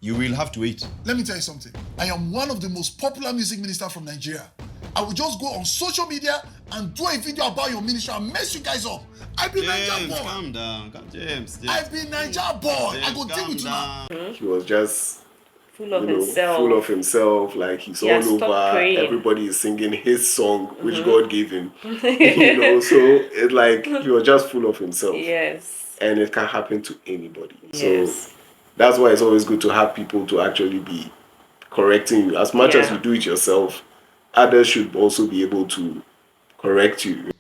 You will have to wait. Let me tell you something. I am one of the most popular music ministers from Nigeria. I will just go on social media and do a video about your ministry and mess you guys up. I've been Nigeria boy. Calm down. James. I've been Nigeria boy. I go deal with you now. He was just full of himself. Full of himself, like he's all over. Everybody is singing his song, which God gave him. So it's like he was just full of himself. Yes. And it can happen to anybody. Yes. So that's why it's always good to have people to actually be correcting you. As much as you do it yourself, others should also be able to correct you.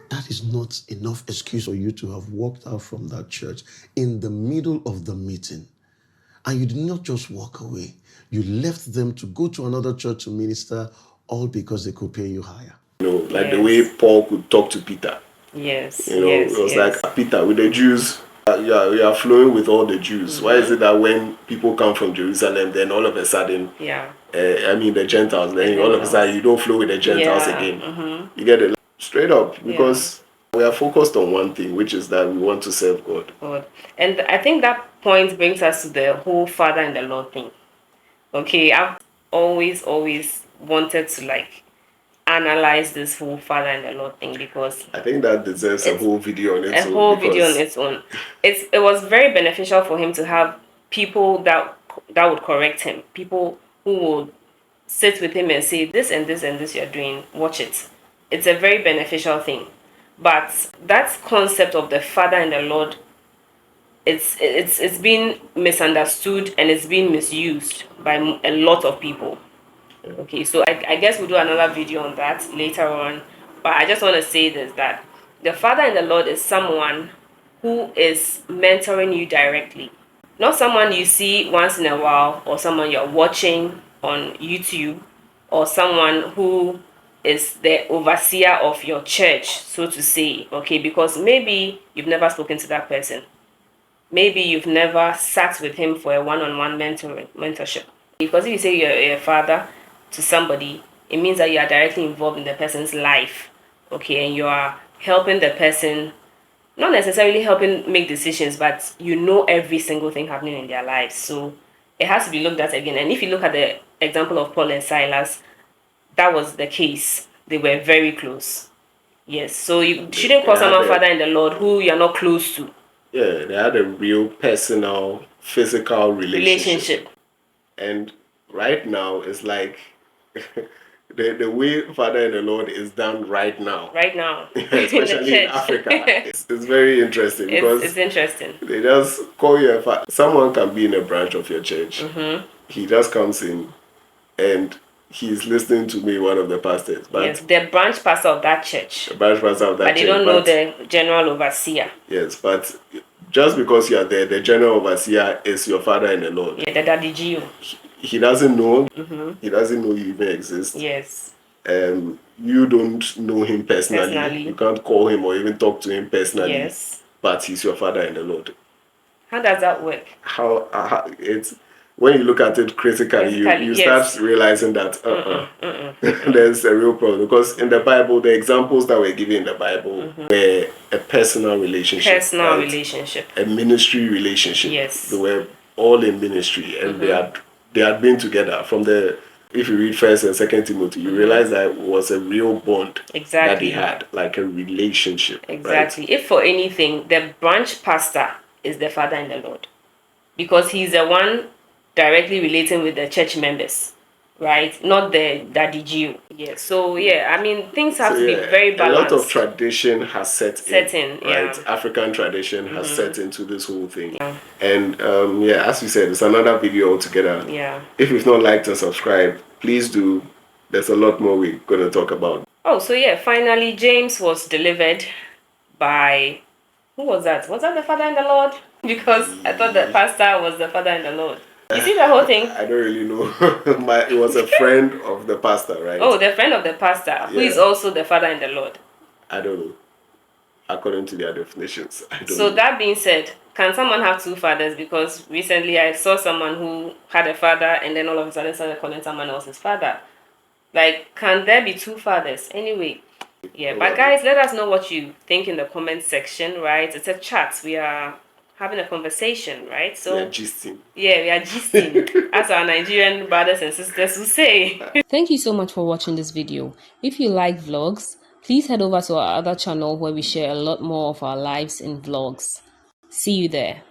That is not enough excuse for you to have walked out from that church in the middle of the meeting. And you did not just walk away. You left them to go to another church to minister, all because they could pay you higher. Like the way Paul could talk to Peter. Yes. It was like, Peter, with the Jews, you are flowing with all the Jews. Mm-hmm. Why is it that when people come from Jerusalem, then all of a sudden, the Gentiles, then all of a sudden you don't flow with the Gentiles again? Mm-hmm. You get it straight up, because we are focused on one thing, which is that we want to serve God. And I think that point brings us to the whole Father and the Lord thing. Okay, I've always wanted to analyze this whole Father and the Lord thing, because I think that deserves a whole video on its own. It was very beneficial for him to have people that would correct him, people who would sit with him and say, this and this and this you're doing, watch it. It's a very beneficial thing. But that concept of the Father and the Lord, it's been misunderstood and it's been misused by a lot of people. Okay, so I guess we'll do another video on that later on. But I just want to say this, that the Father and the Lord is someone who is mentoring you directly. Not someone you see once in a while, or someone you're watching on YouTube, or someone who is the overseer of your church, so to say. Okay, because maybe you've never spoken to that person. Maybe you've never sat with him for a one-on-one mentorship. Because if you say you're a father to somebody, it means that you are directly involved in the person's life. Okay, and you are helping the person, not necessarily helping make decisions, but you know every single thing happening in their lives. So it has to be looked at again. And if you look at the example of Paul and Silas, that was the case. They were very close. Yes, so you shouldn't call someone Father in the Lord who you're not close to. Yeah, they had a real personal, physical relationship. And right now, it's like the way Father and the Lord is done right now. Right now. Especially in Africa. It's very interesting, because it's interesting. They just call you a father. Someone can be in a branch of your church. Mm-hmm. He just comes in and he's listening to me, one of the pastors. But yes, the branch pastor of that church. The branch pastor of that church. But they don't know the general overseer. Yes, but just because you are there, the general overseer is your Father in the Lord. Yeah, the Daddy Gio. He doesn't know. Mm-hmm. He doesn't know you even exist. Yes. You don't know him personally. You can't call him or even talk to him personally. Yes. But he's your Father in the Lord. How does that work? It's when you look at it critically, you start realizing that there's a real problem. Because in the Bible, the examples that were given in the Bible were a personal relationship. A ministry relationship. Yes. They were all in ministry, and they had been together. If you read 1st and 2nd Timothy, you realize that it was a real bond that they had, like a relationship. Exactly. Right? If for anything, the branch pastor is the Father in the Lord, because he's the one directly relating with the church members, right? Not the Daddy Gio. Yeah. So I mean, things have to be very balanced. A lot of tradition has set in, right? Yeah. African tradition has set into this whole thing. Yeah. And as you said, it's another video altogether. Yeah. If you've not liked and subscribed, please do. There's a lot more we're gonna talk about. Oh, so finally James was delivered by, who was that? Was that the Father in the Lord? Because I thought the pastor was the Father in the Lord. You see the whole thing? I don't really know. It was a friend of the pastor, right? Oh, the friend of the pastor, who is also the Father in the Lord. I don't know. According to their definitions, I don't know. So that being said, can someone have two fathers? Because recently I saw someone who had a father and then all of a sudden started calling someone else his father. Like, can there be two fathers? Anyway, but guys, let us know what you think in the comment section, right? It's a chat. We are having a conversation, right? So we are gisting. Yeah, we are gisting, as our Nigerian brothers and sisters will say. Thank you so much for watching this video. If you like vlogs, please head over to our other channel where we share a lot more of our lives in vlogs. See you there.